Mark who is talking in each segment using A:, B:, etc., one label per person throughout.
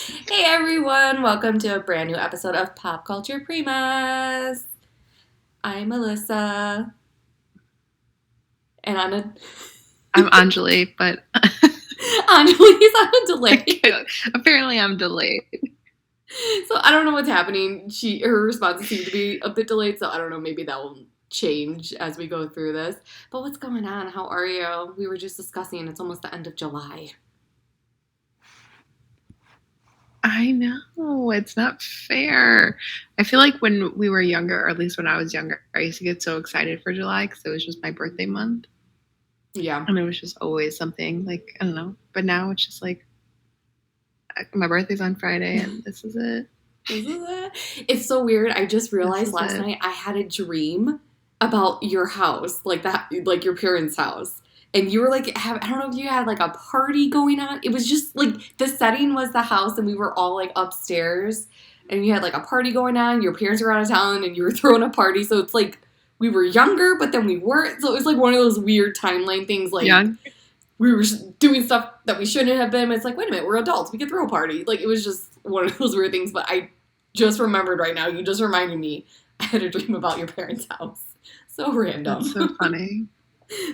A: Hey everyone, welcome to a brand new episode of Pop Culture Primas. I'm Melissa, and
B: I'm Anjali, but
A: Anjali's on a delay.
B: apparently I'm delayed.
A: So I don't know what's happening. Her responses seem to be a bit delayed, so I don't know, maybe that will change as we go through this. But what's going on? How are you? We were just discussing it's almost the end of July.
B: I know, it's not fair. I feel like when we were younger, or at least when I was younger, I used to get so excited for July because it was just my birthday month.
A: Yeah.
B: And it was just always something, like, I don't know. But now it's just like, my birthday's on Friday and this is it.
A: Isn't that? It's so weird. I just realized last night I had a dream about your house, like that, like your parents' house. And you were like, I don't know if you had like a party going on. It was just like the setting was the house, and we were all like upstairs, and you had like a party going on. Your parents were out of town, and you were throwing a party. So it's like we were younger, but then we weren't. So it was like one of those weird timeline things. Like
B: Young?
A: we were doing stuff that we shouldn't have been. It's like, wait a minute, we're adults. We could throw a party. Like it was just one of those weird things. But I just remembered right now. You just reminded me. I had a dream about your parents' house. So random.
B: That's so funny.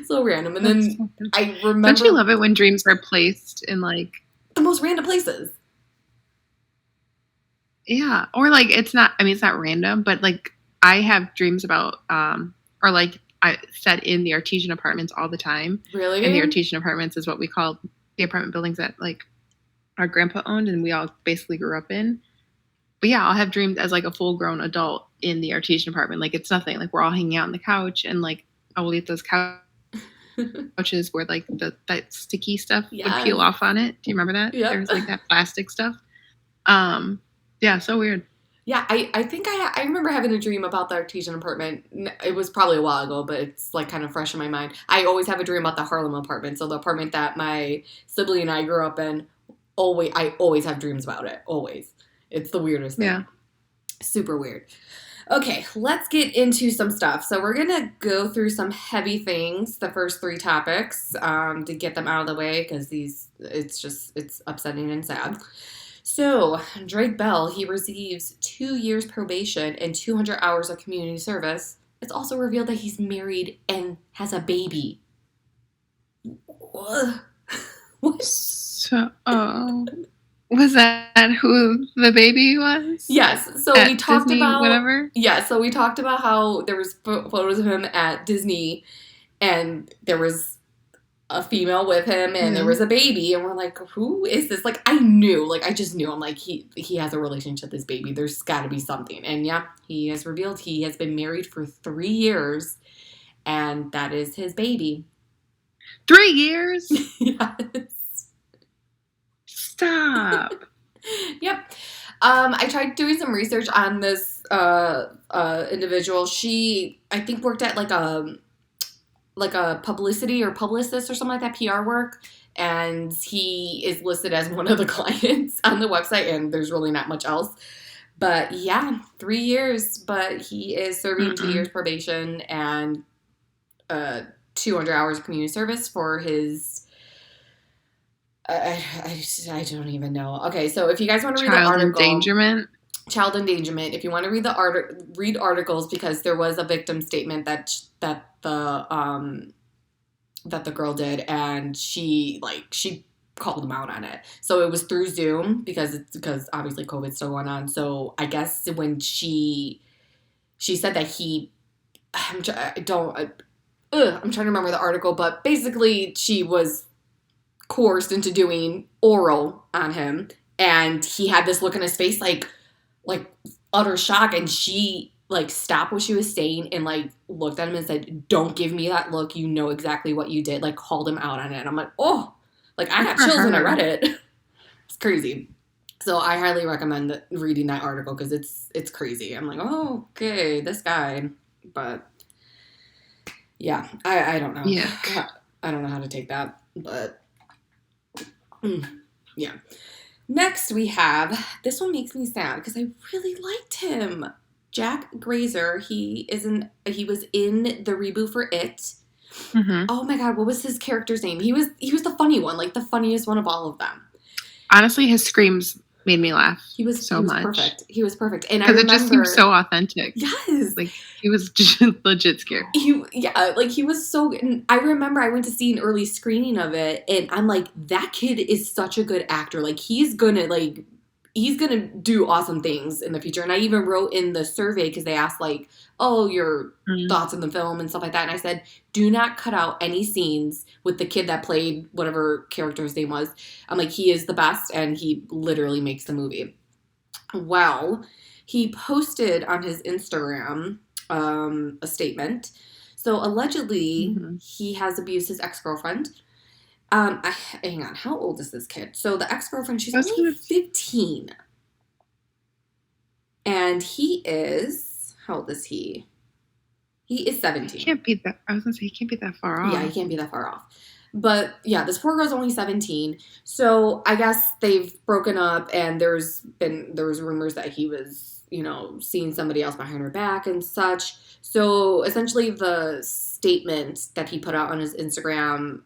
A: So random. And then
B: So
A: I remember.
B: Don't you love it when dreams are placed in like
A: the most random places?
B: Yeah, or like it's not. I mean, it's not random, but like I have dreams about, or like I set in the artesian apartments all the time.
A: Really?
B: And the artesian apartments is what we call the apartment buildings that like our grandpa owned, and we all basically grew up in. But yeah, I'll have dreams as like a full grown adult in the artesian apartment. Like it's nothing. Like we're all hanging out on the couch, and like I will eat those couches where like that sticky stuff would peel off on it. Do you remember that?
A: Yeah.
B: There was like that plastic stuff. Yeah, so weird.
A: Yeah, I think I remember having a dream about the artesian apartment. It was probably a while ago, but it's like kind of fresh in my mind. I always have a dream about the Harlem apartment. So the apartment that my sibling and I grew up in, I always have dreams about it. Always. It's the weirdest thing.
B: Yeah.
A: Super weird. Okay, let's get into some stuff. So we're going to go through some heavy things, the first 3 topics, to get them out of the way because it's upsetting and sad. So, Drake Bell, he receives 2 years probation and 200 hours of community service. It's also revealed that he's married and has a baby. What?
B: So, was that who the baby was?
A: Yes. So we talked
B: Disney,
A: about
B: whatever.
A: Yeah. So we talked about how there was photos of him at Disney, and there was a female with him, and there was a baby, and we're like, who is this? Like, I just knew. I'm like, he has a relationship with this baby. There's got to be something. And yeah, he has revealed he has been married for 3 years, and that is his baby.
B: 3 years?
A: Yes.
B: Stop.
A: Yep. I tried doing some research on this individual. She, I think, worked at like a publicity or publicist or something like that, PR work, and he is listed as one of the clients on the website, and there's really not much else. But yeah, 3 years, but he is serving 2 years probation and 200 hours of community service for his I don't even know. Okay, so if you guys want to read the article, child endangerment. If you want to read read articles, because there was a victim statement that the girl did, and she called him out on it. So it was through Zoom because obviously COVID's still going on. So I guess when she said that I'm trying to remember the article, but basically she was coerced into doing oral on him, and he had this look on his face like utter shock, and she stopped what she was saying and looked at him and said, "Don't give me that look, you know exactly what you did," called him out on it. And I'm like, oh, I got chills when I read it. It's crazy. So I highly recommend reading that article because it's crazy. I'm like, oh, okay, this guy. But yeah, I don't know.
B: Yeah.
A: I don't know how to take that, but yeah. Next we have, this one makes me sad because I really liked him. Jack Grazer, he was in the reboot for It. Mm-hmm. Oh my god, what was his character's name? He was the funny one, the funniest one of all of them.
B: Honestly, his screams made me laugh
A: he was
B: much.
A: Perfect. He was perfect. And
B: because it just seemed so authentic.
A: Yes.
B: Like, he was just legit scary.
A: He was so good. And I remember I went to see an early screening of it, and I'm like, that kid is such a good actor. Like, he's gonna do awesome things in the future. And I even wrote in the survey, because they asked, like, oh, your thoughts on the film and stuff like that. And I said, do not cut out any scenes with the kid that played whatever character his name was. I'm like, he is the best, and he literally makes the movie. Well, he posted on his Instagram a statement. So allegedly, he has abused his ex-girlfriend. Hang on, how old is this kid? So the ex-girlfriend, she's only 15. And he is, how old is he? He is 17.
B: He can't be that, I was going to say, he can't be that far off.
A: Yeah, he can't be that far off. But yeah, this poor girl's only 17. So I guess they've broken up, and there was rumors that he was, seeing somebody else behind her back and such. So essentially the statement that he put out on his Instagram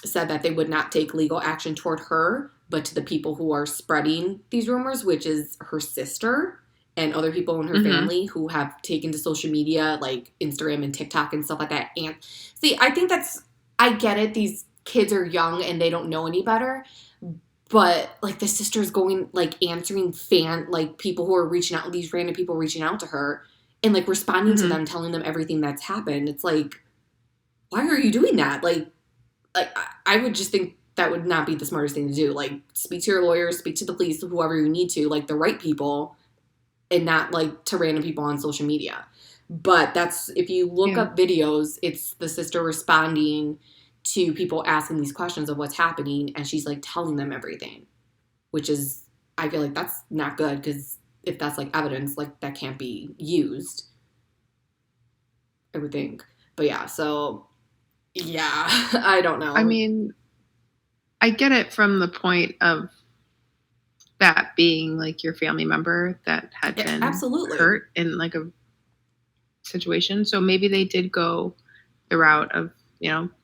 A: said that they would not take legal action toward her, but to the people who are spreading these rumors, which is her sister and other people in her family who have taken to social media like Instagram and TikTok and stuff like that. And see, I think I get it. These kids are young and they don't know any better. But like the sister's going, like, answering people who are reaching out, these random people reaching out to her and like responding to them, telling them everything that's happened. It's like, why are you doing that? Like I would just think that would not be the smartest thing to do. Like, speak to your lawyers, speak to the police, whoever you need to, like the right people, and not like to random people on social media. But if you look up videos, it's the sister responding to people asking these questions of what's happening, and she's like telling them everything, which is, I feel like that's not good, because if that's like evidence, like that can't be used, I would think. But yeah, so yeah, I don't know.
B: I mean, I get it from the point of that being like your family member that had been
A: absolutely
B: hurt in like a situation. So maybe they did go the route of,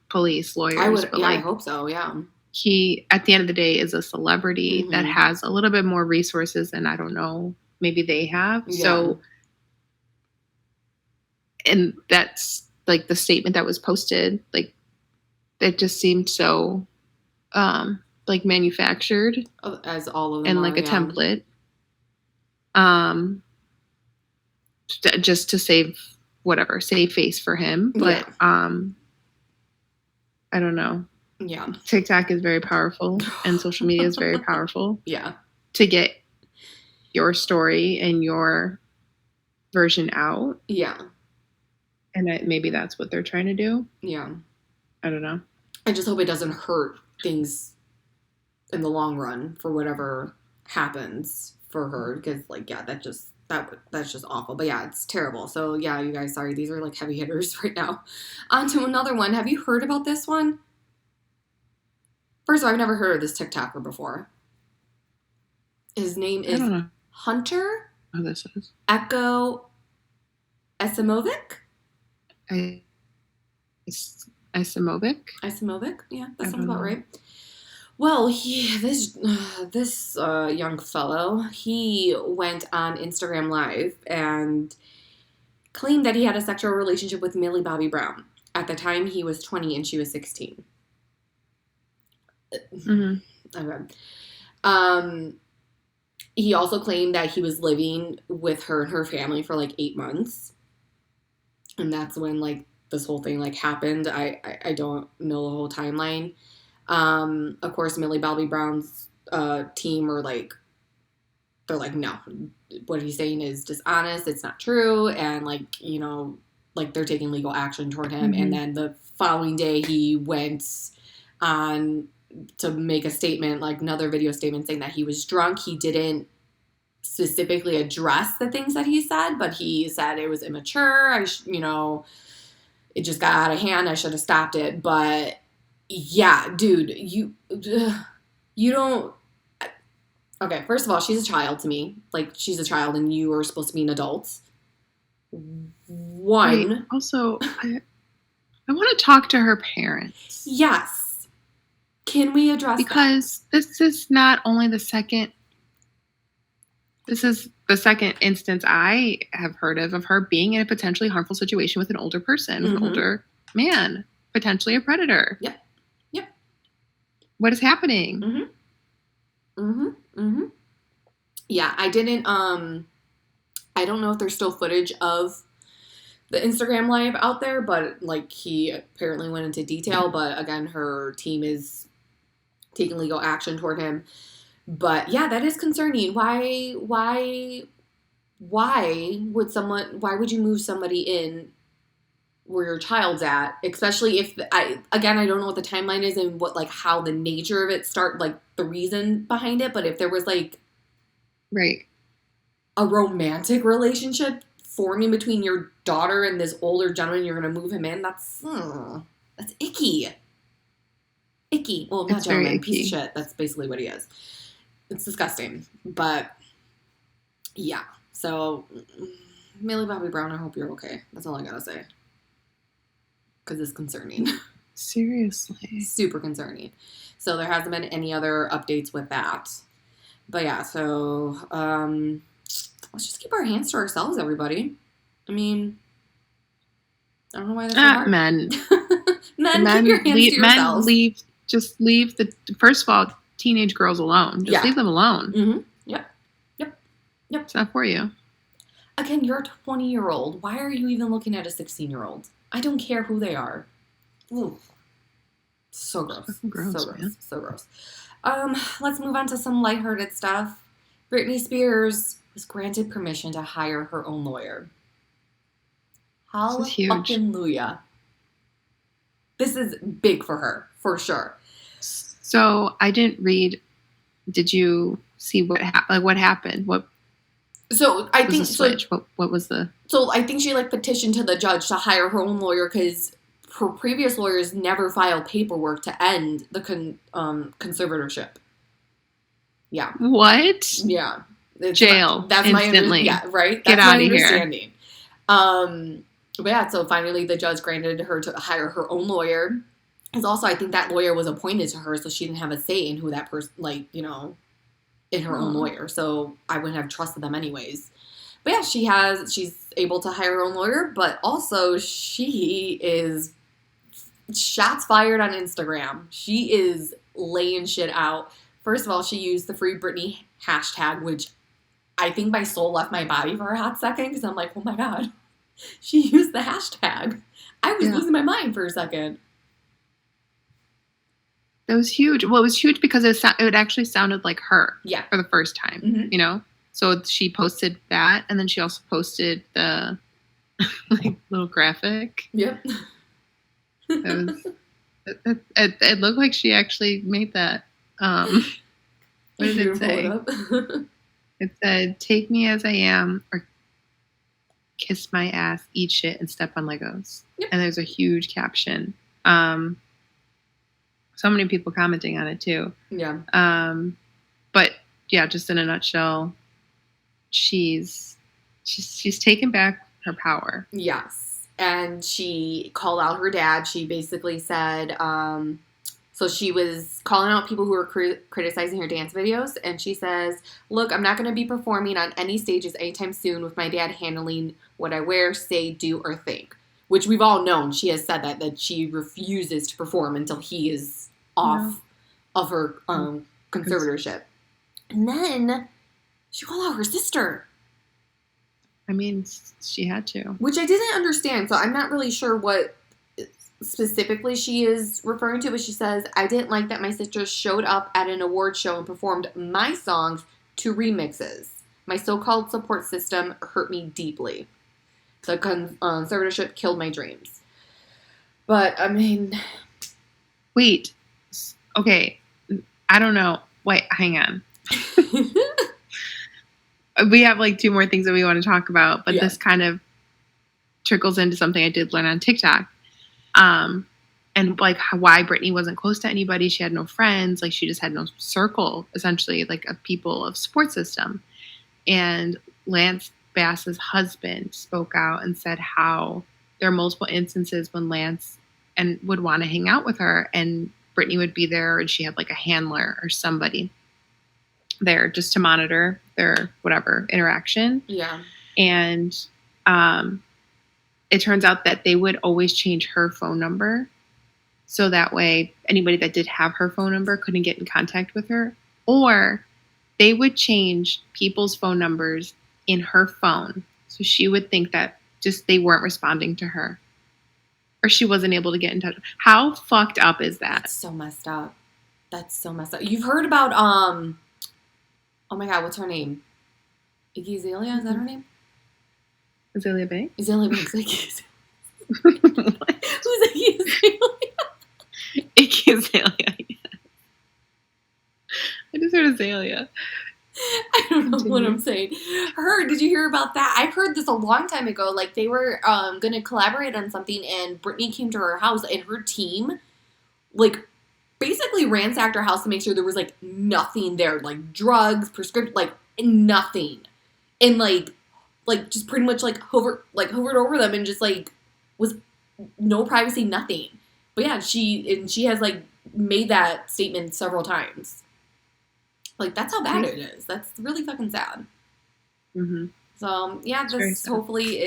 B: police, lawyers.
A: I hope so, yeah.
B: He, at the end of the day, is a celebrity that has a little bit more resources than, I don't know, maybe they have. Yeah. So, and that's like the statement that was posted, like, it just seemed so like manufactured,
A: as all of them
B: and like a template, just to save face for him. But I don't know.
A: Yeah,
B: TikTok is very powerful, and social media is very powerful.
A: Yeah,
B: to get your story and your version out.
A: Yeah,
B: and maybe that's what they're trying to do.
A: Yeah, I
B: don't know.
A: I just hope it doesn't hurt things in the long run for whatever happens for her, because like, yeah, that's just awful. But yeah, it's terrible. So yeah, you guys, sorry, these are like heavy hitters right now. On to another one. Have you heard about this one? First of all, I've never heard of this TikToker before. His name is Hunter.
B: Oh, this is
A: Echo Esimovic.
B: Isimovic?
A: Yeah, that sounds about right. Well, this young fellow, he went on Instagram Live and claimed that he had a sexual relationship with Millie Bobby Brown. At the time, he was 20 and she was 16. Okay. He also claimed that he was living with her and her family for like 8 months. And that's when like this whole thing like happened. I don't know the whole timeline. Of course, Millie Bobby Brown's team are like, they're like, no, what he's saying is dishonest. It's not true. And like, like they're taking legal action toward him. And then the following day he went on to make a statement, like another video statement saying that he was drunk. He didn't specifically address the things that he said, but he said it was immature. It just got out of hand. I should have stopped it. But yeah, dude, you don't. Okay, first of all, she's a child to me. Like, she's a child and you are supposed to be an adult. One.
B: Wait, also, I want to talk to her parents.
A: Yes. Can we address
B: because this is not only the second. This is the second instance I have heard of her being in a potentially harmful situation with an older person, with an older man, potentially a predator.
A: Yep. Yep.
B: What is happening?
A: Yeah, I didn't, I don't know if there's still footage of the Instagram live out there, but, like, he apparently went into detail, but, again, her team is taking legal action toward him. But, yeah, that is concerning. Why would you move somebody in where your child's at? Especially if, I don't know what the timeline is and what, like, how the nature of it the reason behind it, but if there was, like,
B: right,
A: a romantic relationship forming between your daughter and this older gentleman, you're going to move him in, that's icky. Icky. Well, not gentleman, piece of shit. That's basically what he is. It's disgusting. But, yeah. So, Millie Bobby Brown, I hope you're okay. That's all I gotta say. Because it's concerning.
B: Seriously.
A: Super concerning. So, there hasn't been any other updates with that. But, yeah, so, let's just keep our hands to ourselves, everybody. I mean, I don't know why that's so hard.
B: Men.
A: men, keep your hands to yourselves.
B: Leave first of all, teenage girls alone. Just leave them alone.
A: Mm-hmm. Yep.
B: It's not for you.
A: Again, you're a 20-year-old. Why are you even looking at a 16-year-old? I don't care who they are. Ooh. So gross. So gross. Let's move on to some lighthearted stuff. Britney Spears was granted permission to hire her own lawyer. Hallelujah. This is big for her, for sure.
B: So I didn't read. Did you see what happened?
A: So I think
B: switch. What was the?
A: So I think she petitioned to the judge to hire her own lawyer because her previous lawyers never filed paperwork to end the conservatorship. Yeah.
B: What?
A: Yeah.
B: Jail. That's instantly.
A: Yeah. Right.
B: Get
A: That's
B: out
A: my
B: of
A: understanding. But yeah. So finally, the judge granted her to hire her own lawyer. Because also, I think that lawyer was appointed to her, so she didn't have a say in who that person, in her own lawyer. So I wouldn't have trusted them anyways. But yeah, she's able to hire her own lawyer, but also she is shots fired on Instagram. She is laying shit out. First of all, she used the Free Britney hashtag, which I think my soul left my body for a hot second because I'm like, oh my God, she used the hashtag. I was losing my mind for a second.
B: That was huge. Well, it was huge because it actually sounded like her for the first time, So she posted that, and then she also posted the little graphic.
A: Yep.
B: It looked like she actually made that. What did it say? It said, "Take me as I am, or kiss my ass, eat shit, and step on Legos." Yep. And there's a huge caption. So many people commenting on it too.
A: Yeah.
B: But yeah, just in a nutshell, she's taken back her power.
A: Yes. And she called out her dad. She basically said, so she was calling out people who were criticizing her dance videos. And she says, "Look, I'm not going to be performing on any stages anytime soon with my dad handling what I wear, say, do, or think." Which we've all known. She has said that she refuses to perform until he is off of her conservatorship. And then she called out her sister.
B: I mean, she had to.
A: Which I didn't understand, so I'm not really sure what specifically she is referring to, but she says, "I didn't like that my sister showed up at an award show and performed my songs to remixes. My so-called support system hurt me deeply. The conservatorship killed my dreams." But, I mean...
B: Wait. Okay. I don't know. Wait, hang on. We have 2 more things that we want to talk about, but this kind of trickles into something I did learn on TikTok. And why Britney wasn't close to anybody. She had no friends. She just had no circle, essentially, of people of support system. And Lance Bass's husband spoke out and said how there are multiple instances when Lance would want to hang out with her, and Brittany would be there, and she had like a handler or somebody there just to monitor their whatever interaction.
A: Yeah.
B: And it turns out that they would always change her phone number. So that way anybody that did have her phone number couldn't get in contact with her. Or they would change people's phone numbers in her phone. So she would think that just they weren't responding to her. Or she wasn't able to get in touch. How fucked up is that?
A: That's so messed up. That's so messed up. You've heard about, oh my God, what's her name? Iggy Azalea, is that her name?
B: Azalea Banks?
A: Azalea Banks. Who's Iggy Azalea?
B: Iggy Azalea, yeah. I just heard Azalea.
A: I don't know what I'm saying. Did you hear about that? I heard this a long time ago. Like, they were going to collaborate on something, and Brittany came to her house, and her team, like, basically ransacked her house to make sure there was, like, nothing there. Like, drugs, prescription, like, nothing. And, like, just pretty much, like, hovered over them and just, like, was no privacy, nothing. But, yeah, she has, like, made that statement several times. Like, that's how bad it is. That's really fucking sad.
B: Mm-hmm.
A: So, yeah, this hopefully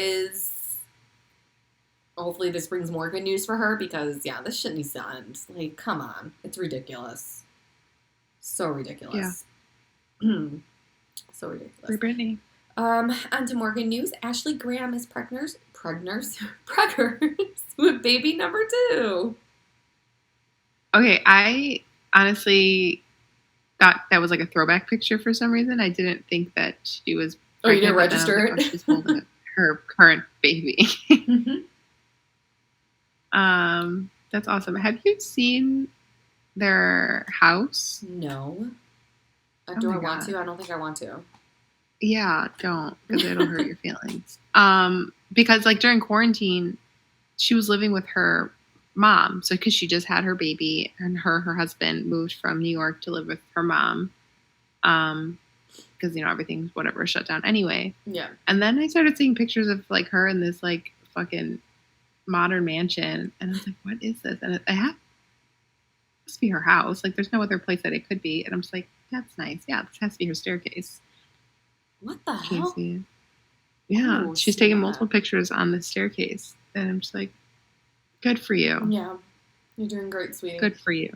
A: this brings more good news for her because, yeah, this shit needs to end. Like, come on. It's ridiculous. So ridiculous. Yeah. So ridiculous.
B: For Brittany.
A: On to more good news. Ashley Graham is preggers with baby number 2.
B: Okay, I honestly thought that was like a throwback picture for some reason. I didn't think that she was pregnant.
A: Oh, you didn't register it?
B: She's holding her current baby.
A: Mm-hmm.
B: That's awesome. Have you seen their house?
A: No. Do I want to? I don't think I want to.
B: Yeah, don't, because it'll hurt your feelings. Because like during quarantine, she was living with her mom. So because she just had her baby, and her husband moved from New York to live with her mom. Because everything's whatever shut down anyway.
A: Yeah.
B: And then I started seeing pictures of like her in this like fucking modern mansion, and I was like, what is this? And it must be her house. Like there's no other place that it could be. And I'm just like, that's nice. Yeah, this has to be her staircase.
A: What the hell?
B: Yeah, she's taking multiple pictures on the staircase, and I'm just like, good for you.
A: Yeah, you're doing great, sweetie.
B: Good for you.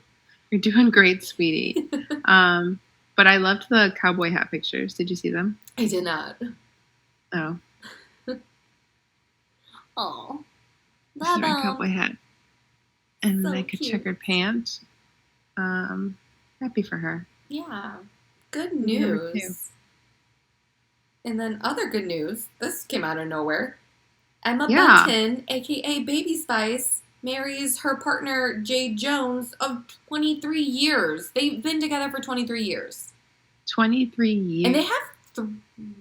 B: You're doing great, sweetie. But I loved the cowboy hat pictures. Did you see them?
A: I did not.
B: Oh.
A: Oh.
B: She's wearing a cowboy hat. And like a checkered pant. Happy for her.
A: Yeah. Good news. And then other good news. This came out of nowhere. Emma Bunton, a.k.a. Baby Spice, marries her partner, Jay Jones, of 23 years. They've been together for 23 years.
B: 23 years.
A: And they have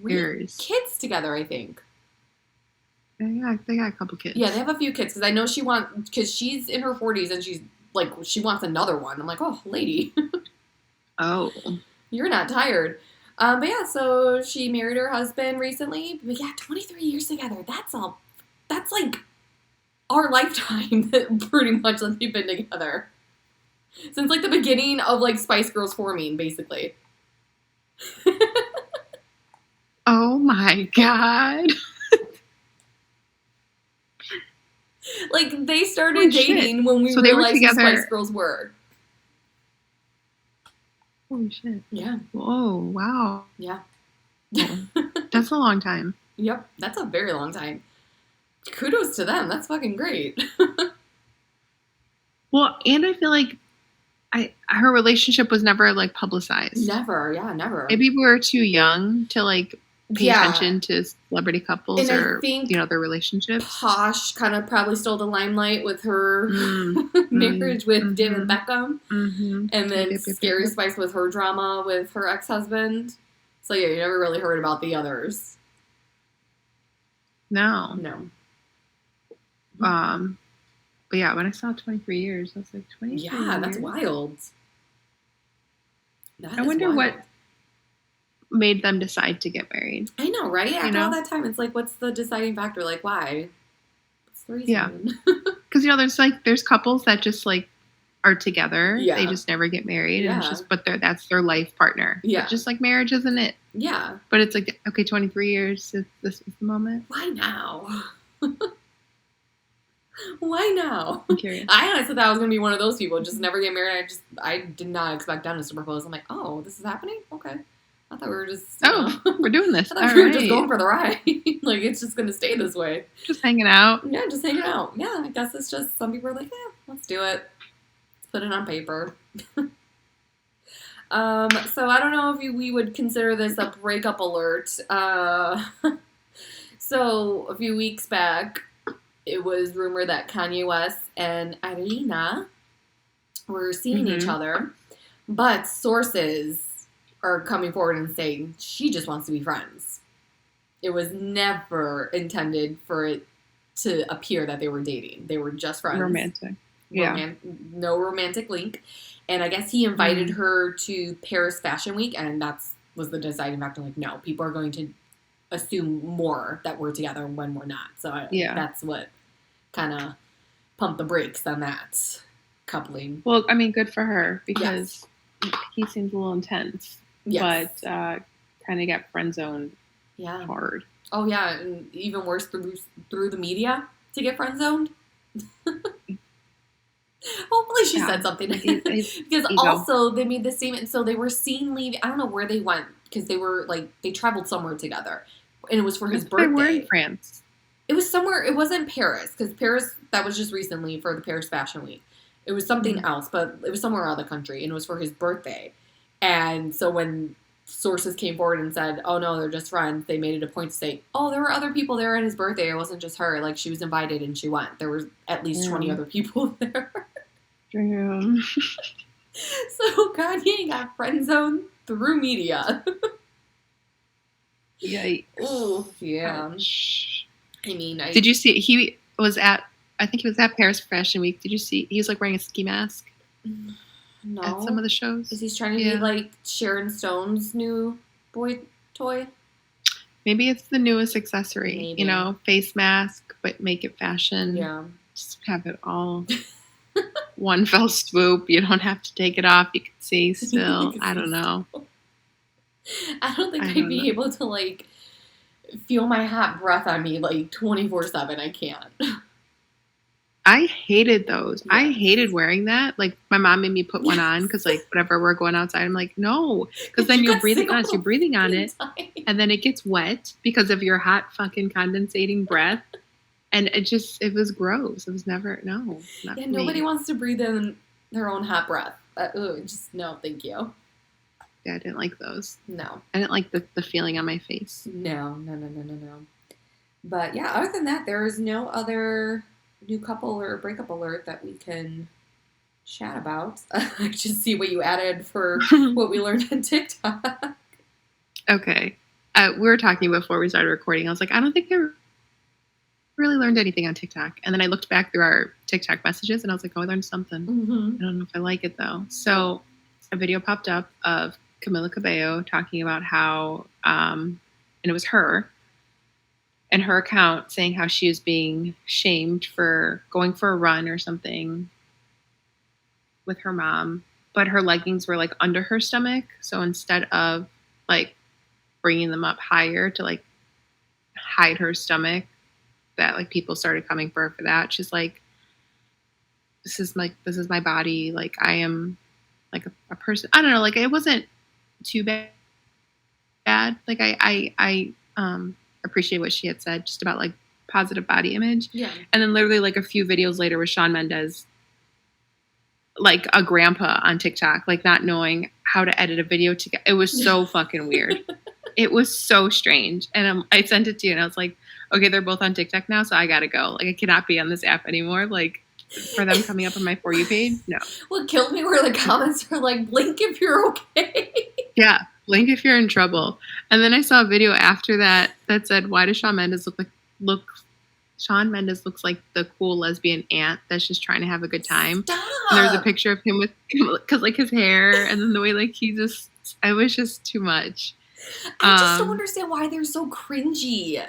A: 3 kids together, I think.
B: Yeah, they got a couple kids.
A: Yeah, they have a few kids. Because I know because she's in her 40s and she's like, she wants another one. I'm like, oh, lady.
B: Oh.
A: You're not tired. But yeah, so she married her husband recently. But yeah, 23 years together. That's like our lifetime, pretty much, that they've been together. Since like the beginning of like Spice Girls forming, basically.
B: Oh my God.
A: Like, they started dating when we realized who Spice Girls were.
B: Holy shit.
A: Yeah.
B: Whoa, wow.
A: Yeah.
B: That's a long time.
A: Yep, that's a very long time. Kudos to them. That's fucking great.
B: Well, and I feel like her relationship was never, like, publicized.
A: Never, yeah, never.
B: Maybe we were too young to, like, pay attention to celebrity couples or, their relationships.
A: Posh kind of probably stole the limelight with her marriage with David Beckham. Mm-hmm. And then Scary Spice with her drama with her ex-husband. So, yeah, you never really heard about the others.
B: No.
A: But
B: yeah, when I saw 23 years, I was like, 23 years?
A: Yeah, that's wild.
B: I wonder what made them decide to get married.
A: I know, right? After all that time, it's like, what's the deciding factor? Like, why? What's the reason?
B: Yeah. Because, there's couples that just, like, are together. Yeah. They just never get married. Yeah. And it's just, but that's their life partner. Yeah. But just like marriage, isn't it?
A: Yeah.
B: But it's like, okay, 23 years, this is the moment.
A: Why now? Why now?
B: I'm curious.
A: I honestly thought I was going to be one of those people. Just never get married. I did not expect Dennis to propose. I'm like, oh, this is happening? Okay. I thought we were just,
B: we're doing this.
A: I thought we were just going for the ride. Like, it's just going to stay this way.
B: Just hanging out.
A: Yeah, just hanging out. Yeah, I guess it's just, some people are like, yeah, let's do it. Let's put it on paper. So I don't know if we would consider this a breakup alert. So a few weeks back, it was rumored that Kanye West and Irina were seeing each other, but sources are coming forward and saying she just wants to be friends. It was never intended for it to appear that they were dating. They were just friends.
B: Romantic. Yeah.
A: No romantic link. And I guess he invited her to Paris Fashion Week, and that was the deciding factor. Like, no, people are going to assume more that we're together when we're not. So that's what kind of pumped the brakes on that coupling.
B: Well, I mean, good for her, because he seems a little intense. Yes. But kind of got friend zoned hard.
A: Oh, yeah. And even worse through the media to get friend zoned. Hopefully she said something. Because also they made the statement. So they were seen leaving. I don't know where they went, because they were like, they traveled somewhere together. And it was for his birthday.
B: They were in France.
A: It was somewhere. It wasn't Paris, because Paris, that was just recently for the Paris Fashion Week. It was something else, but it was somewhere around the country, and it was for his birthday. And so when sources came forward and said, oh, no, they're just friends, they made it a point to say, oh, there were other people there at his birthday. It wasn't just her. Like, she was invited and she went. There were at least 20 other people there.
B: Damn.
A: So Kanye got friend zoned through media.
B: Yikes.
A: Oh, yeah. Ouch. I mean,
B: did you see, he was at Paris Fashion Week. Did you see, he was like wearing a ski mask?
A: No.
B: At some of the shows.
A: Is he trying to be like Sharon Stone's new boy toy?
B: Maybe it's the newest accessory. Maybe. You know, face mask, but make it fashion.
A: Yeah.
B: Just have it all one fell swoop. You don't have to take it off. You can see still. I don't know.
A: I don't think I'd be able to like feel my hot breath on me like 24/7. I can't.
B: I hated those. Yeah. I hated wearing that. Like, my mom made me put one on because, like, whenever we're going outside, I'm like, no. Because then you're breathing on it. You're breathing on it. And then it gets wet because of your hot fucking condensating breath. And it was gross. It was never, no.
A: Yeah, nobody wants to breathe in their own hot breath. No, thank you.
B: Yeah, I didn't like those.
A: No.
B: I didn't like the feeling on my face.
A: No. But, yeah, other than that, there is no other new couple or breakup alert that we can chat about. I just see what you added for what we learned on TikTok.
B: Okay. We were talking before we started recording. I was like, I don't think I really learned anything on TikTok. And then I looked back through our TikTok messages and I was like, oh, I learned something. I don't know if I like it though. So a video popped up of Camilla Cabello talking about how, and it was her, and her account saying how she was being shamed for going for a run or something with her mom, but her leggings were like under her stomach. So instead of like bringing them up higher to like hide her stomach, that like people started coming for her for that. She's like, this is my body. Like, I am like a person. I don't know. Like, it wasn't too bad. Like, I appreciate what she had said just about like positive body image.
A: Yeah.
B: And then literally like a few videos later was Shawn Mendes, like a grandpa on TikTok, like not knowing how to edit a video together. It was so fucking weird. It was so strange. And I sent it to you and I was like, okay, they're both on TikTok now, so I gotta go. Like, I cannot be on this app anymore. Like, for them coming up on my For You page, no.
A: What killed me were the comments were like, blink if you're okay.
B: Yeah. Blink if you're in trouble. And then I saw a video after that said, why does Shawn Mendes Shawn Mendes looks like the cool lesbian aunt that's just trying to have a good time.
A: Stop.
B: And there's a picture of him with, because like his hair and then the way like it was just too much.
A: I just don't understand why they're so cringy.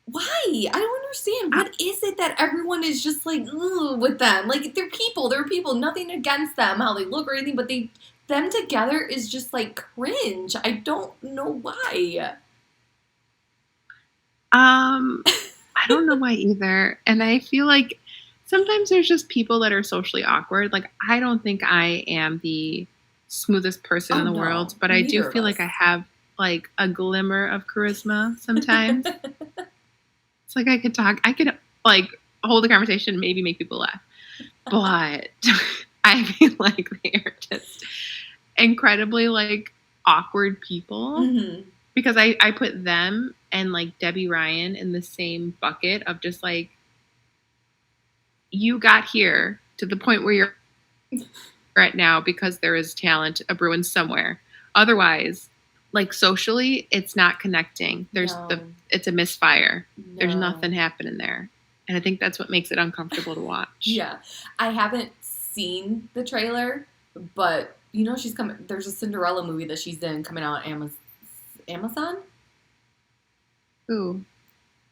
A: Why? I don't understand. What is it that everyone is just like, ooh, with them? Like, they're people. They're people. Nothing against them, how they look or anything, but them together is just like cringe. I don't know why.
B: I don't know why either. And I feel like sometimes there's just people that are socially awkward. Like, I don't think I am the smoothest person in the world, but I do feel like I have like a glimmer of charisma sometimes. It's like I could like hold a conversation, maybe make people laugh. But I feel like they are just incredibly like awkward people. Mm-hmm. Because I put them and like Debbie Ryan in the same bucket of just like, you got here to the point where you're right now because there is talent brewing somewhere. Otherwise, like socially, it's not connecting. It's a misfire. No. There's nothing happening there. And I think that's what makes it uncomfortable to watch.
A: Yeah. I haven't seen the trailer, but you know she's coming. There's a Cinderella movie that she's in coming out on Amazon.
B: Who?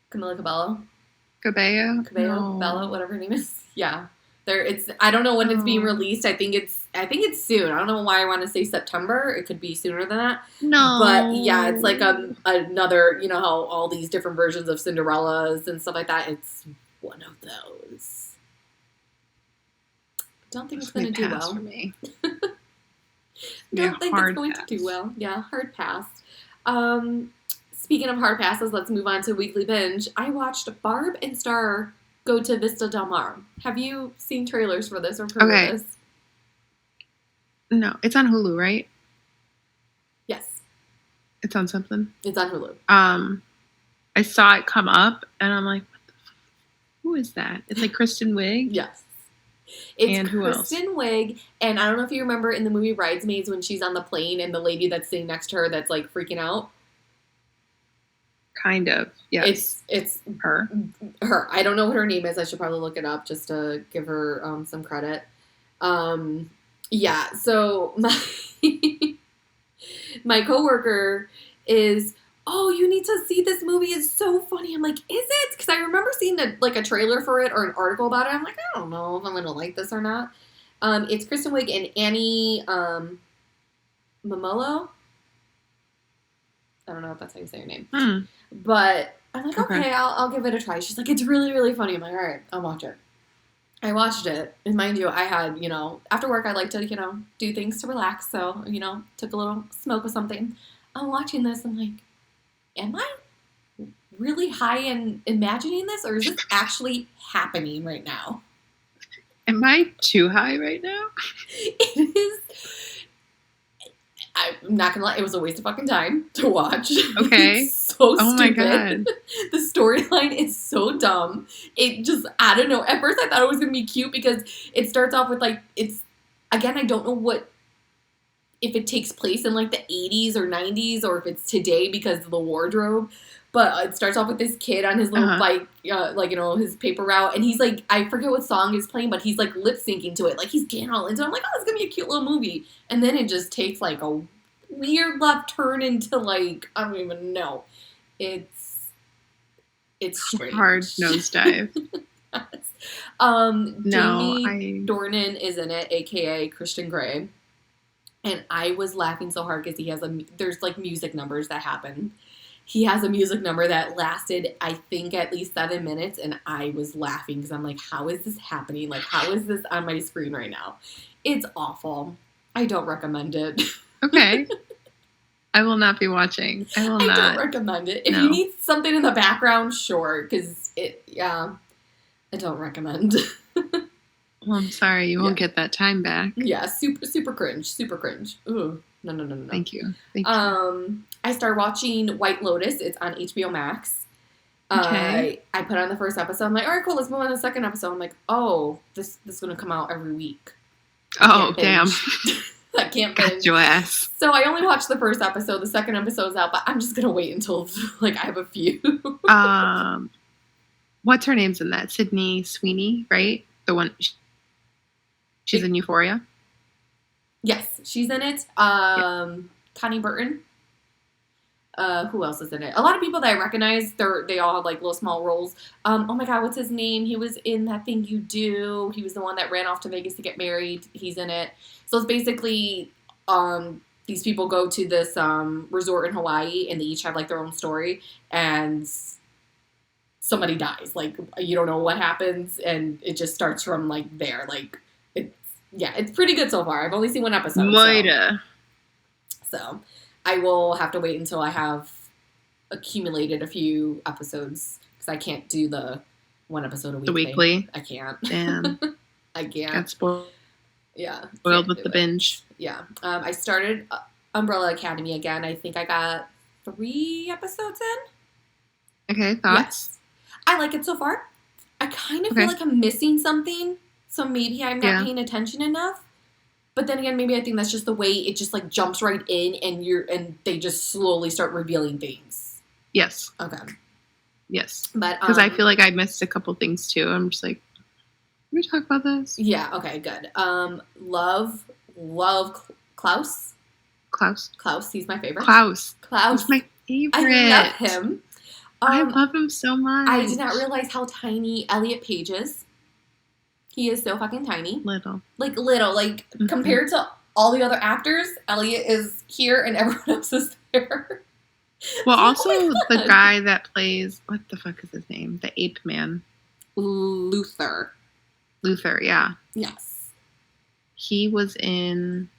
A: Camilla Cabello.
B: Cabello,
A: no. Bello, whatever her name is. Yeah. I don't know when it's being released. I think it's soon. I don't know why I want to say September. It could be sooner than that.
B: No.
A: But yeah, it's like another, you know how all these different versions of Cinderellas and stuff like that. It's one of those. Don't think it's going to do well.
B: For me.
A: Don't think it's going to do well. Yeah, hard pass. Speaking of hard passes, let's move on to Weekly Binge. I watched Barb and Star go to Vista Del Mar. Have you seen trailers for this or heard of this?
B: No, it's on Hulu, right?
A: Yes.
B: It's on something?
A: It's on Hulu.
B: I saw it come up, and I'm like, what the who is that? It's like Kristen Wiig?
A: Yes. It's Kristen Wiig, and I don't know if you remember in the movie Bridesmaids when she's on the plane and the lady that's sitting next to her that's like freaking out.
B: Kind of, yes.
A: It's
B: her.
A: Her. I don't know what her name is. I should probably look it up just to give her some credit. Yeah. So my coworker is, oh, you need to see this movie. It's so funny. I'm like, is it? Because I remember seeing a trailer for it or an article about it. I'm like, I don't know if I'm going to like this or not. It's Kristen Wiig and Annie Momolo. I don't know if that's how you say your name. But I'm like, okay, I'll give it a try. She's like, it's really, really funny. I'm like, all right, I'll watch it. I watched it. And mind you, I had, after work, I like to, do things to relax. So, took a little smoke with something. I'm watching this. I'm like, am I really high in imagining this? Or is this actually happening right now?
B: Am I too high right now?
A: It is. I'm not gonna lie, it was a waste of fucking time to watch.
B: Okay.
A: It's so stupid.
B: Oh my god.
A: The storyline is so dumb. It just, I don't know. At first I thought it was gonna be cute because it starts off with I don't know if it takes place in the 80s or 90s or if it's today because of the wardrobe. But it starts off with this kid on his little bike, his paper route. And he's like, I forget what song he's playing, but he's lip syncing to it. He's getting all into it. I'm like, oh, it's going to be a cute little movie. And then it just takes a weird left turn into I don't even know. It's strange.
B: Hard nosedive.
A: Jamie Dornan is in it, a.k.a. Christian Grey. And I was laughing so hard because there's music numbers that happen. He has a music number that lasted, I think, at least 7 minutes, and I was laughing because I'm like, how is this happening? How is this on my screen right now? It's awful. I don't recommend it.
B: Okay. I will not be watching. I
A: don't recommend it. If you need something in the background, sure, because I don't recommend.
B: Well, I'm sorry, you won't get that time back.
A: Yeah, super cringe, super cringe. Ooh, no.
B: Thank you.
A: I started watching White Lotus. It's on HBO Max. Okay. I put on the first episode. I'm like, all right, cool. Let's move on to the second episode. I'm like, oh, this is going to come out every week.
B: Oh, damn.
A: I can't binge.
B: Got your ass.
A: So I only watched the first episode. The second episode's out, but I'm just going to wait until I have a few.
B: What's her name's in that? Sydney Sweeney, right? The one. She's in Euphoria.
A: Yes, she's in it. Connie Burton. Who else is in it? A lot of people that I recognize. They all have like little small roles. Oh my god, what's his name? He was in That Thing You Do. He was the one that ran off to Vegas to get married. He's in it. So it's basically these people go to this resort in Hawaii, and they each have like their own story, and somebody dies. Like, you don't know what happens, and it just starts from like there. Like, it's pretty good so far. I've only seen one episode. So I will have to wait until I have accumulated a few episodes, because I can't do the one episode a week.
B: The weekly?
A: I can't.
B: Damn.
A: I can't.
B: Got spoiled.
A: Yeah.
B: Spoiled with the binge.
A: Yeah. I started Umbrella Academy again. I think I got 3 episodes in.
B: Okay, thoughts?
A: Yes. I like it so far. I kind of feel like I'm missing something, so maybe I'm not paying attention enough. But then again, maybe I think that's just the way it just like jumps right in, and they just slowly start revealing things.
B: Yes.
A: Okay.
B: Yes.
A: But
B: because I feel like I missed a couple things too. I'm just like, can we talk about this?
A: Yeah. Okay. Good. Love Klaus. Klaus. He's my favorite.
B: Klaus. He's my favorite.
A: I love him.
B: I love him so much.
A: I did not realize how tiny Elliot Page is. He is so fucking tiny.
B: Little.
A: Like, compared to all the other actors, Elliot is here and everyone else is there.
B: Well, also the guy that plays, what the fuck is his name? The ape man.
A: Luther,
B: yeah.
A: Yes.
B: He was in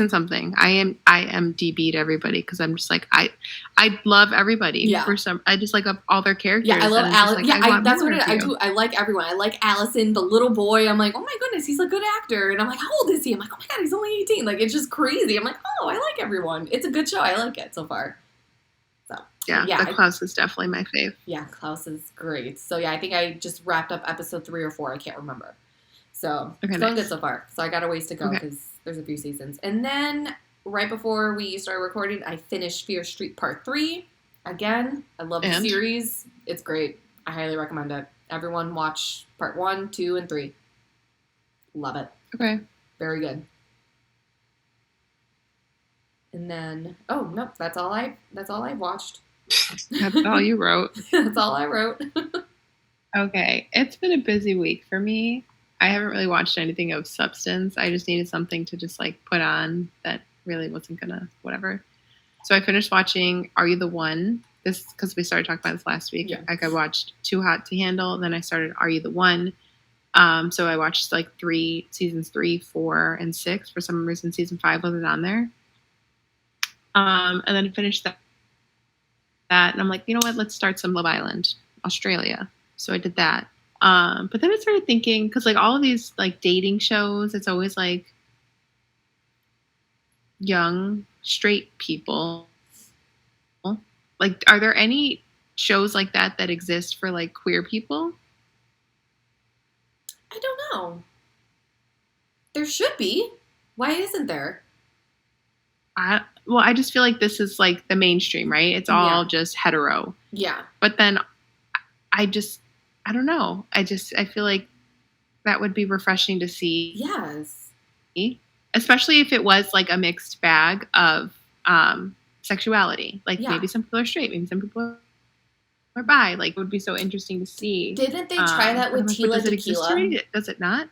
B: something. I am DB'd everybody, because I'm just like, I love everybody.
A: Yeah.
B: I just like all their characters.
A: Yeah, I love Alex.
B: Like,
A: that's what I do. I like everyone. I like Allison, the little boy. I'm like, oh my goodness, he's a good actor. And I'm like, how old is he? I'm like, oh my god, he's only 18. Like, it's just crazy. I'm like, oh, I like everyone. It's a good show. I like it so far. So
B: yeah, Klaus is definitely my fave.
A: Yeah, Klaus is great. So yeah, I think I just wrapped up episode 3 or 4. I can't remember. So it's going good so far. So I got a ways to go, because there's a few seasons. And then right before we started recording, I finished Fear Street Part 3. Again, I love the series. It's great. I highly recommend it. Everyone watch Part 1, 2, and 3. Love it.
B: Okay.
A: Very good. And then, oh nope, that's all I watched.
B: That's all you wrote.
A: That's all I wrote.
B: Okay, it's been a busy week for me. I haven't really watched anything of substance. I just needed something to just like put on that really wasn't gonna whatever. So I finished watching Are You the One? This because we started talking about this last week.
A: Yeah.
B: Like I watched Too Hot to Handle, then I started Are You the One? So I watched like seasons 3, 4, and 6. For some reason, season 5 wasn't on there. And then I finished that, and I'm like, you know what? Let's start some Love Island, Australia. So I did that. But then I started thinking, because like all of these like dating shows, it's always like young straight people. Like, are there any shows like that exist for like queer people?
A: I don't know. There should be. Why isn't there?
B: I just feel like this is like the mainstream, right? It's all just hetero.
A: Yeah.
B: But then I don't know. I feel like that would be refreshing to see.
A: Yes.
B: Especially if it was like a mixed bag of sexuality. Like maybe some people are straight, maybe some people are bi. Like, it would be so interesting to see.
A: Didn't they try that with Tila Tequila?
B: Does it not?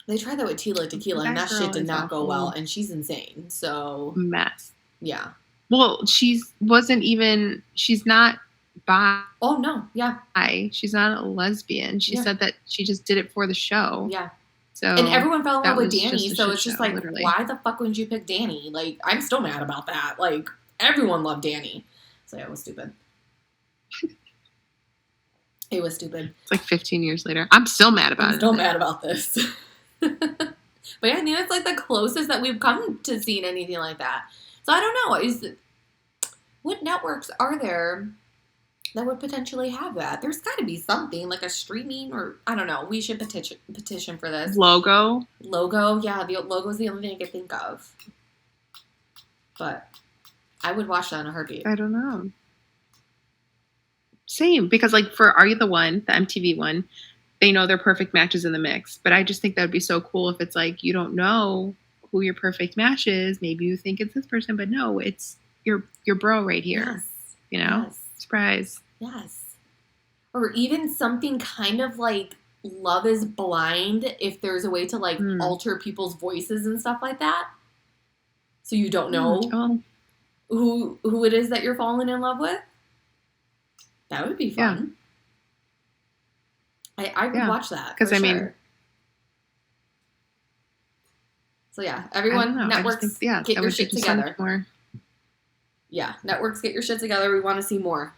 A: They tried that with Tila Tequila, and that shit did not go well, and she's insane. So
B: mess.
A: Yeah.
B: Well, she's not bi.
A: Oh no, yeah.
B: She's not a lesbian. She said that she just did it for the show.
A: Yeah.
B: So
A: and everyone fell in love with Danny, so it's just like,
B: literally.
A: Why the fuck wouldn't you pick Danny? Like, I'm still mad about that. Like, everyone loved Danny. So yeah, it was stupid. It was stupid.
B: It's like 15 years later. I'm still mad about it.
A: I'm still mad about this. But yeah, I think it's like the closest that we've come to seeing anything like that. So I don't know. What networks are there that would potentially have that? There's got to be something like a streaming, or I don't know. We should petition for this.
B: Logo,
A: yeah. The logo is the only thing I can think of. But I would watch that in a heartbeat.
B: I don't know. Same, because like for Are You the One, the MTV one, they know their perfect matches in the mix. But I just think that would be so cool if it's like you don't know who your perfect match is. Maybe you think it's this person, but no, it's your bro right here.
A: Yes.
B: You know?
A: Yes.
B: Surprise.
A: Yes. Or even something kind of like Love is Blind, if there's a way to like alter people's voices and stuff like that. So you don't know who it is that you're falling in love with. That would be fun. Yeah. I would watch that. Because mean, so yeah, everyone, networks, get your shit together. So yeah, networks, get your shit together. We want to see more.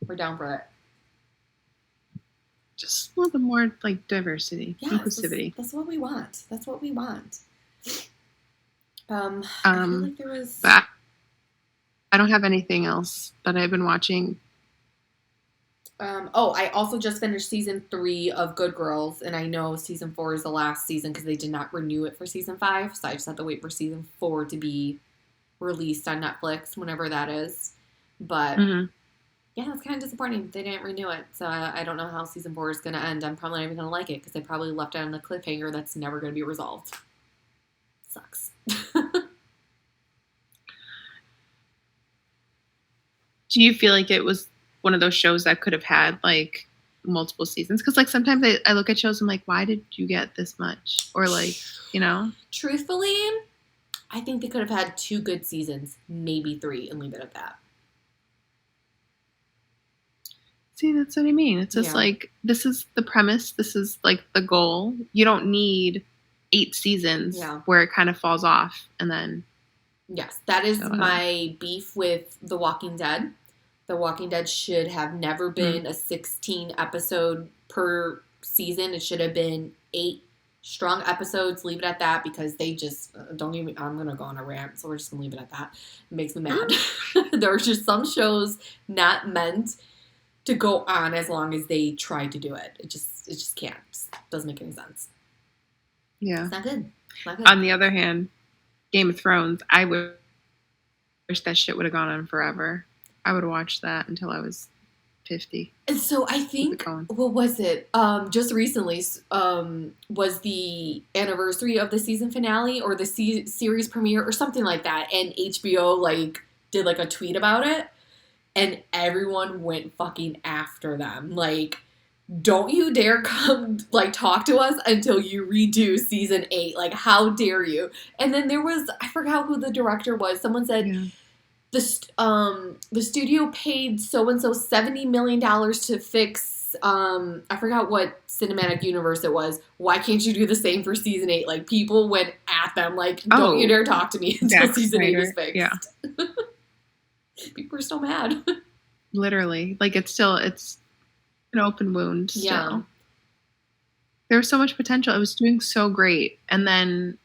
A: We're down for it.
B: Just a little bit more like diversity, inclusivity.
A: That's what we want. That's what we want. I feel like there was.
B: I don't have anything else, but I've been watching.
A: I also just finished season 3 of Good Girls, and I know season 4 is the last season because they did not renew it for season 5, so I just have to wait for season 4 to be released on Netflix, whenever that is. But yeah, it's kind of disappointing. They didn't renew it, so I don't know how season 4 is going to end. I'm probably not even going to like it because they probably left it on the cliffhanger that's never going to be resolved. Sucks.
B: Do you feel like it was one of those shows that could have had like multiple seasons? Because like sometimes I look at shows and I'm like, why did you get this much? Or like, you know?
A: Truthfully, I think they could have had 2 good seasons, maybe 3, and leave it at that.
B: See, that's what I mean. It's just like, this is the premise. This is like the goal. You don't need 8 seasons where it kind of falls off and then.
A: Yes, that is my beef with The Walking Dead. The Walking Dead should have never been a 16 episode per season. It should have been 8 strong episodes. Leave it at that because they just don't even. I'm going to go on a rant, so we're just going to leave it at that. It makes me mad. There are just some shows not meant to go on as long as they try to do it. It just can't. It doesn't make any sense.
B: Yeah.
A: It's not good.
B: On the other hand, Game of Thrones, I wish that shit would have gone on forever. I would have watched that until I was 50.
A: And so I think, what was it? Just recently was the anniversary of the season finale or the series premiere or something like that. And HBO like did like a tweet about it. And everyone went fucking after them. Like, don't you dare come like talk to us until you redo season 8. Like, how dare you? And then there was, I forgot who the director was. Someone said the studio paid so-and-so $70 million to fix, I forgot what cinematic universe it was. Why can't you do the same for season 8? Like, people went at them. Like, don't you dare talk to me until season 8 is fixed. Yeah. People are so mad.
B: Literally. Like, it's an open wound still. Yeah. There was so much potential. It was doing so great. And then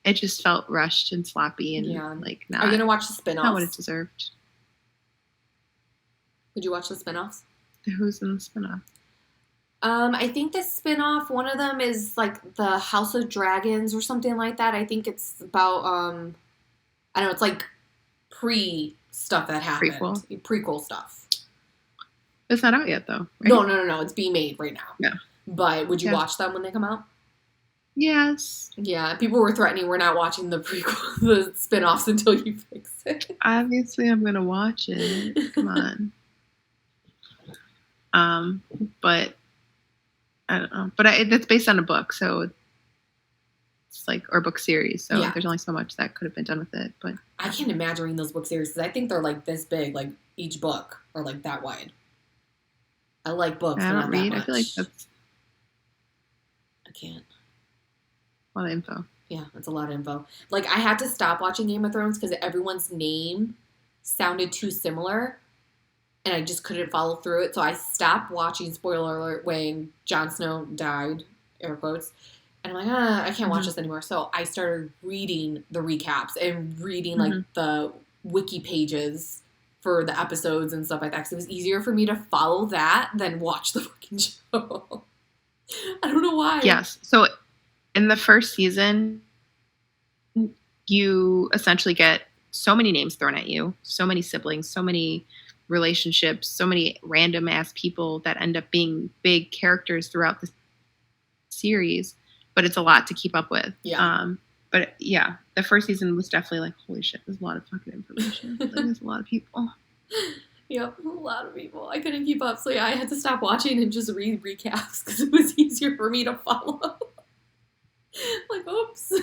B: it just felt rushed and sloppy and like not.
A: Are you going to watch the spinoffs?
B: Not what it deserved.
A: Did you watch the spinoffs?
B: Who's in the spinoff?
A: I think the spinoff, one of them is like the House of Dragons or something like that. I think it's about, I don't know, it's like stuff that happened. Prequel stuff.
B: It's not out yet, though.
A: Right? No. It's being made right now.
B: Yeah.
A: But would you watch them when they come out?
B: Yes.
A: Yeah. People were threatening we're not watching the spinoffs until you fix it.
B: Obviously, I'm going to watch it. Come on. But I don't know. But it's based on a book, so it's like, or book series. So there's only so much that could have been done with it. But
A: I can't imagine reading those book series because I think they're like this big, like each book, or like that wide. I like books.
B: I don't read.
A: I
B: feel like that's.
A: I can't.
B: A lot of info.
A: Yeah, it's a lot of info. Like, I had to stop watching Game of Thrones because everyone's name sounded too similar, and I just couldn't follow through it. So I stopped watching, spoiler alert, when Jon Snow died, air quotes. And I'm like, I can't watch this anymore. So I started reading the recaps and reading, like, the wiki pages for the episodes and stuff like that. Because it was easier for me to follow that than watch the fucking show. I don't know why.
B: Yes. So in the first season, you essentially get so many names thrown at you, so many siblings, so many relationships, so many random ass people that end up being big characters throughout the series. But it's a lot to keep up with.
A: Yeah.
B: But yeah, the first season was definitely like, holy shit, there's a lot of fucking information. Like, there's a lot of people.
A: Yep, a lot of people. I couldn't keep up, so yeah, I had to stop watching and just read recaps because it was easier for me to follow. Like, oops.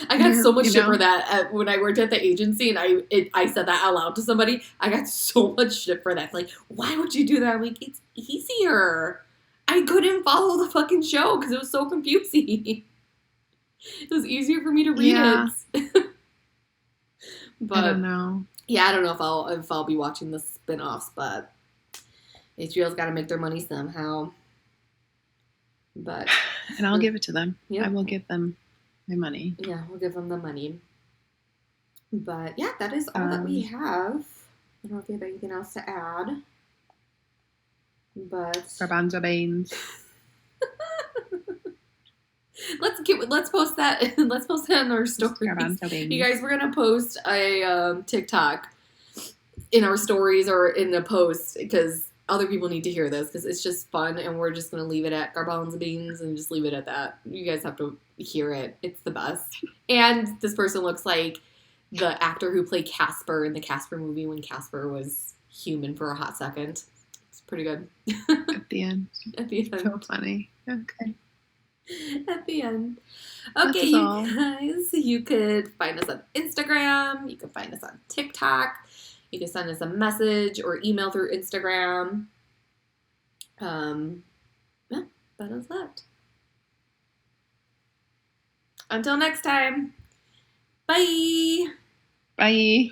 A: I got so much shit for that when I worked at the agency, and I said that out loud to somebody. I got so much shit for that. Like, why would you do that? I'm like, it's easier. I couldn't follow the fucking show because it was so confusing. It was easier for me to read it. But
B: I don't know.
A: Yeah, I don't know if I'll be watching the spin-offs, but HBO's got to make their money somehow. But
B: and I'll give it to them. Yep. I will give them my money.
A: Yeah, we'll give them the money. But yeah, that is all that we have. I don't know if you have anything else to add. But
B: Garbanzo beans.
A: Let's post that. Let's post that on our stories. You guys, we're gonna post a TikTok in our stories or in a post because other people need to hear this because it's just fun, and we're just gonna leave it at garbanzo beans and just leave it at that. You guys have to hear it. It's the best. And this person looks like the actor who played Casper in the Casper movie when Casper was human for a hot second. It's pretty good.
B: At the end.
A: At the end.
B: So funny. Okay.
A: At the end. Okay, you guys, you could find us on Instagram. You can find us on TikTok. You can send us a message or email through Instagram. Yeah, that is that. Until next time. Bye.
B: Bye.